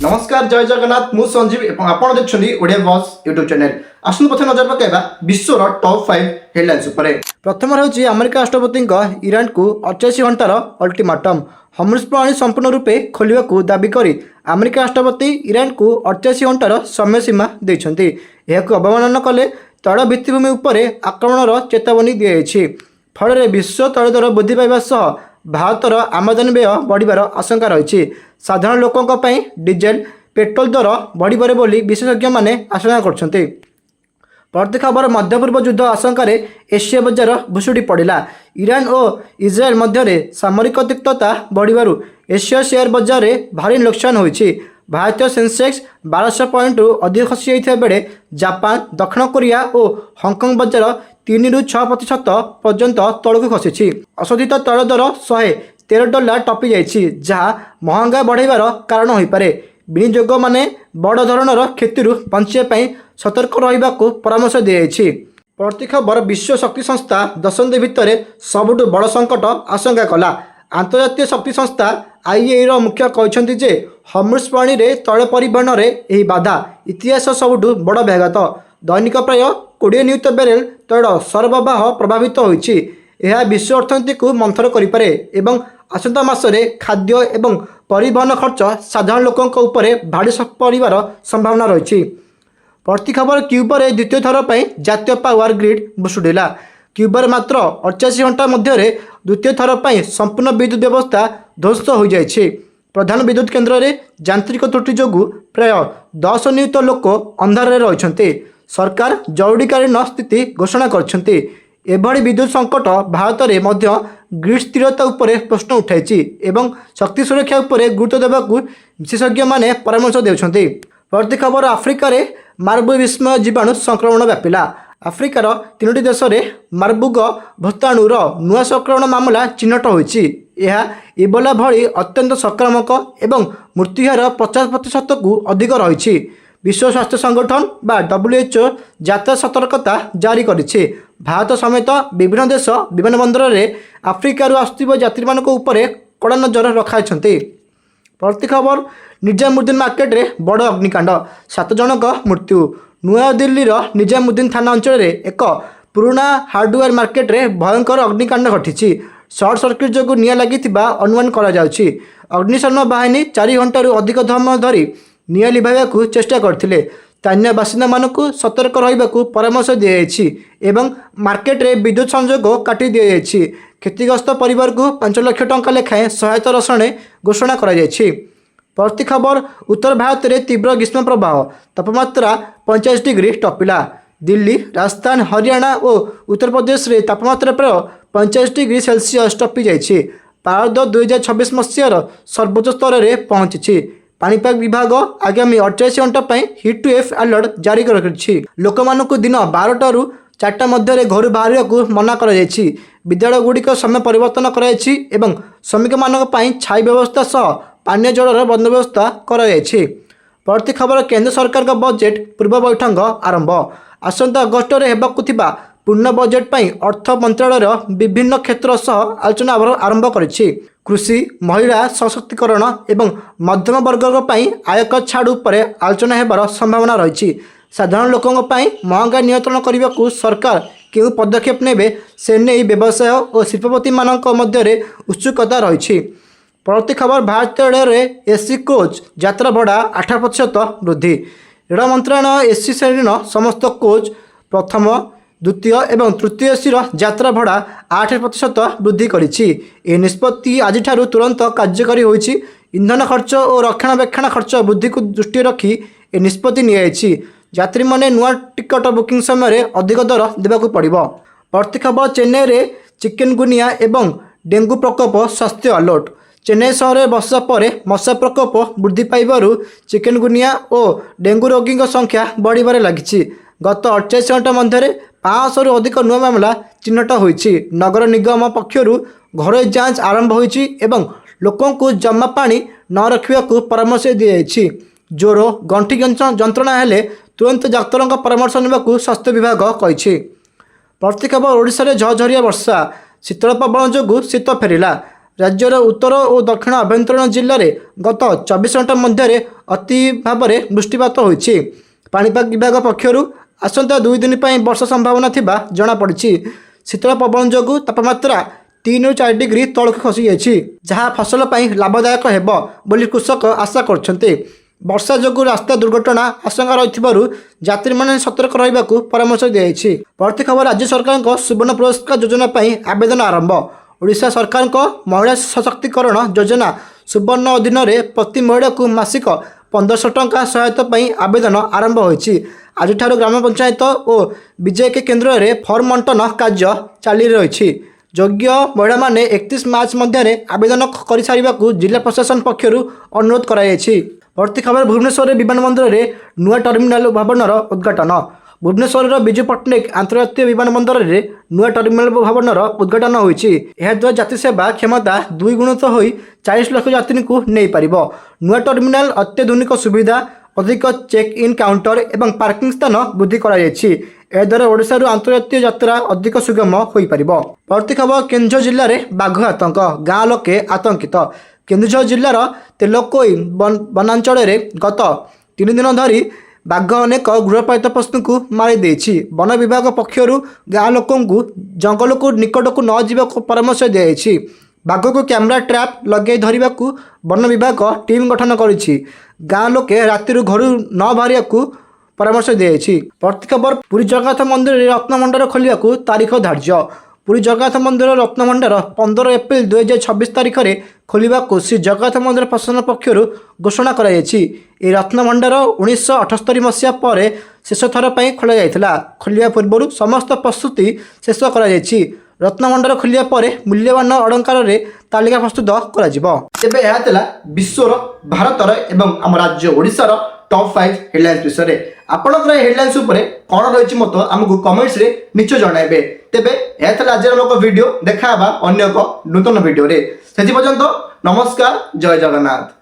नमस्कार जय जगन्नाथ मु संजीव एवं आपण देखछन्ती ओडिया बॉस यूट्यूब चैनल आसन पथे नजर पकाइबा विश्वर टॉप 5 हेडलाइंस उपरे। प्रथम रहउची अमेरिका राष्ट्रपति ईरान को 88 घंटार अल्टीमेटम हॉर्मुज प्रणाली संपूर्ण रूपे खोलिबा को दाबी करी अमेरिका राष्ट्रपति ईरान को 88 घंटार समय सीमा देछन्ती। एहाकु अवमानना कले तैल भित्तिभूमि उपरे आक्रमणर चेतावनी दियाଯାଇଛି। फल विश्व तैल दर वृद्धि पाइबा सह भारतर आमदानी व्यय बढ़िबार आशंका रही। साधारण लोकों पई डीजेल पेट्रोल दर बढ़िबारे बोली विशेषज्ञ माने आशंका करछन्ते। प्रति खबर मध्यपूर्व युद्ध आशंकार एशिया बजार भुशुड़ी पड़ा। ईरान और इज्राएल मध्य सामरिक तिक्तता बढ़िबारु एशिया शेयर बजार में भारी नुकसान होइछि। भारतीय सेंसेक्स 1200 पॉइंट अधिक खसी जाइथिबा बेले जापान दक्षिण कोरिया और हांगकांग बजार 3 ରୁ 6% पर्यंत तलक खसी। अशोधित तैल दर $113 टपी जाइछि, जहाँ महंगा बढ़ाइबार कारण हो पारे। विनियोग माने बड़ धरणर क्षति बचाई सतर्क रहिबाकु परामर्श दियाଯାଇଛି। प्रति खबर विश्व शक्ति संस्था दशंधि भितर सबुठु बड़ संकट आशंका कला। अंतर्जातीय शक्ति संस्था IEA मुख्य कहते जे हॉर्मुज प्रणाली तैल परिवहन में यह बाधा इतिहास सबुठु बड़ व्याघात। दैनिक प्राय 20 नियुत बेरेल तैल सरबराह प्रभावित होइछि। यह विश्व अर्थनीति को मंथर करिपारे एवं आसंता मासरे खाद्य एवं परिवहन खर्च साधारण लोकों उपरे भारी पड़िबार संभावना रही। प्रति खबर क्यूबार द्वितीय थर पर जातीय पावर ग्रिड भुशुड़िला। क्यूबार मात्र 88 घंटा मध्य द्वितीय थर पर संपूर्ण विद्युत व्यवस्था ध्वस्त हो जाइछि। प्रधान विद्युत केन्द्र में यांत्रिक त्रुटि जोगु प्राय 10 नियुत लोक अंधारे रहिछन्ते। सरकार जरूरीकालीन स्थिति घोषणा करछन्ते। एभली विद्युत संकट भारत में मध्य ग्रिड स्थिरता उपरे प्रश्न उठाई एवं शक्ति सुरक्षा उपरे गुरुत्व देवाकू विशेषज्ञ माने परामर्श देउछन्ते। प्रति खबर आफ्रिकार मार्बुग विस्मय जीवाणु संक्रमण व्यापिला। आफ्रिकार 3टी देश में मार्बुग भूताणुर नुआ संक्रमण मामला चिन्हट होइछि। यह इबोला भली अत्यंत संक्रामक एवं मृत्युहार 50% को अधिक रही। विश्व स्वास्थ्य संगठन बा WHO यात्रा सतर्कता जारी करिछि। भारत समेत विभिन्न देश विमानबंदर में आफ्रिकार आसुथिबा यात्री मानक उपरे कड़ा नजर रखाइछन्ते। प्रति खबर निजामुद्दीन मार्केट रे बड़ अग्निकांड 7 जनक मृत्यु। नुआ दिल्लीर निजामुद्दीन थाना अंचल एक पुराना हार्डवेयर मार्केट रे भयंकर अग्निकांड घटी। सर्ट सर्किट जोगु निया लागिथिबा अनुमान करा जाउछि। अग्निशमन बाहिनी 4 घंटारू अधिक समय धरी निया लिभाइबाकू चेष्टा करथिले। स्थानीय बासिंदा मानकू सतर्क रहिबाकू परामर्श दियाଯାଇଛି एवं मार्केट रे विद्युत संयोग काटी दियाଯାଇଛି। क्षतिग्रस्त परिवार को 5 लाख टंका लेखाएं सहायता रसणे घोषणा करा जायछि। प्रति खबर उत्तर भारत में तीव्र ग्रीष्म प्रवाह तापमात्रा 45 डिग्री टपिला। दिल्ली राजस्थान हरियाणा और उत्तर प्रदेश में तापमात्रा प्राय 45 डिग्री सेल्सियस टपी जाइछि। पारद 2026 मसीहार सर्वोच्च स्तर में पहुंची। पाणीपाग विभाग आगामी 48 घंटा हिट टू एफ अलर्ट जारी रखिछि। लोक मानक दिन 12 ରୁ 4टा मध्य घर बाहर को मना कर विद्यालय गुड़िक समय परिवर्तन कराई एवं श्रमिक मानक छाई व्यवस्था सह पानीय जलर बंदोबस्त कराई। प्रति खबर केंद्र सरकार का बजेट पूर्व बैठक आरंभ। आसंता अगस्ट में हेबाकु थिबा पूर्ण बजेट पर अर्थ मंत्रालय विभिन्न क्षेत्र सह आलोचना आरंभ करिछि। कृषि महिला सशक्तिकरण एवं मध्यम वर्ग आयकर छाड़ उपर आलोचना हेबार संभावना रही। साधारण लोकों महंगा नियंत्रण करने को सरकार क्यों पदक्षेप नेबे से नहीं व्यवसाय और शिल्पपति मानक मध्य उत्सुकता रही। प्रति खबर भारतीय रेल एसी कोच यात्रा भड़ा 8% वृद्धि। रेल मंत्रालय एसी श्रेणी समस्त कोच प्रथम द्वितीय एवं तृतीय एसी यात्रा भड़ा 8% वृद्धि करिछि। ए निष्पत्ति आज तुरंत कार्यकारी होइछि। इंधन खर्च और रक्षणाबेक्षण खर्च वृद्धि को दृष्टि रखी ए निष्पत्ति नियाछि। यात्री माने नुआ टिकट बुकिंग समय अधिक दर देवाकू पड़िबो। प्रति खबर चेन्नई रे चिकनगुनिया एवं डेंगू प्रकोप स्वास्थ्य अलर्ट। चेन्नई सहर में वर्षा पर मशा प्रकोप वृद्धि पाइबारु चिकनगुनिया और डेंगू रोगी संख्या बढ़िबारे लागिछि। गत 48 घंटा मध्य 500 ରୁ अधिक नुआ मामला चिन्हट होइछि। नगर निगम पक्षरु घर जांच आरंभ होइछि एवं लोकों को जमा पानी न रखिबाकू परामर्श दियाछि। ज्वर गंठी जंत्रणा हेले तुरंत डाक्तरों का परामर्श नेबाकू स्वास्थ्य विभाग कहिछि। प्रति खबर ओडिशा रे झरझरिया वर्षा शीतल पवन जोगु शीत फेरिला। राज्यर उत्तर और दक्षिण आभ्यंतरण जिले में गत 24 घंटा मध्य अति भाव में वृष्टिपात होइछि। पाणीपाग विभाग पक्षर आसंता 2 दिन वर्षा संभावना थिबा जणा पड़िछि। शीतल पवन जोगु तापमात्रा 3 ରୁ 4 डिग्री तलक खसी जाइछि, जहाँ फसल पर लाभदायक हेबो बोली कृषक आशा करछन्ते। वर्षा जोगु रास्ता दुर्घटना आशंका रही यात्री मैंने सतर्क रहा परामर्श दी। प्रति खबर राज्य सरकार सुवर्ण पुरस्कार योजना आवेदन आरंभ। ओडिशा सरकार महिला सशक्तिकरण योजना सुवर्ण अधीन में प्रति महिला को मासिक 1500 टंका सहायता आवेदन आरंभ होइछि। आज ग्राम पंचायत और बीजेके केन्द्र में फर्म बंटन कार्य चली रही। योग्य महिला माने 31 मार्च मध्य आवेदन कर सारिबा जिला प्रशासन पक्षर अनुरोध कराଯାଇଛି। प्रति खबर भुवनेश्वर विमानबंदर में नुआ टर्मिनाल भवनर उद्घाटन। भुवनेश्वर विजु पट्टनायक अंतर्जातीय विमानबंदर में नुआ टर्मिनाल भवनर उद्घाटन होइछि। एहा द्वारा यात्री सेवा क्षमता 2 गुणित हो 40 लाख यात्री को नहीं पारिबो। नुआ टर्मिनाल अत्याधुनिक सुविधा, अधिक चेक इन काउंटर एवं पार्किंग स्थान वृद्धि कराଯାଇଛି। ए द्वारा ओडिशारू अंतर्जातीय यात्रा अधिक सुगम हो पारिबो। प्रति खबर केन्दुझर जिले में बाघ आतंक, गाँ लोके आतंकित। केन्दुझर जिलार तेलकोई वनांचल में गत 3 दिन धरी बाघ अनेक गृहपालित पशु को मारी। वन विभाग पक्षर गाँ लोक जंगल को निकट को न जावाक परामर्श दी। बाघ को कैमेरा ट्रैप लगे धरने को वन विभाग टीम गठन करिछि। गाँ लोके राति घर न बाहर परामर्श दी। प्रति खबर पुरी जगन्नाथ मंदिर रत्नभंडार खोलिया तारीख धार्य। पुरी जगन्नाथ मंदिर रत्नभंडार 15 एप्रिल 2026 तारीख में खोलिबा श्री जगन्नाथ मंदिर प्रशासन पक्षर घोषणा कराଯାଇଛି। ए रत्नभंडार 1978 मसीहा पर शेष थर पर खोल जाइथिला। खोलिया पूर्व समस्त प्रस्तुति शेष कराଯାଇଛି। रत्नभंडार खोलिया पर मूल्यवान अलंकार रे तालिका प्रस्तुत करा जिवो। तेबे एहा तला विश्वर भारतर एवं आम राज्य ओडिशार टॉप 5 हेडलाइंस विषय आपणकर हेडलाइंस उपरे कौन रही मत आमको कमेंट्स रे निश्चय जनइबे। तेबे एहा तला आज आम वीडियो देखा अन्य एक नूतन वीडियो रे। सेति पर्यंत नमस्कार, जय जगन्नाथ।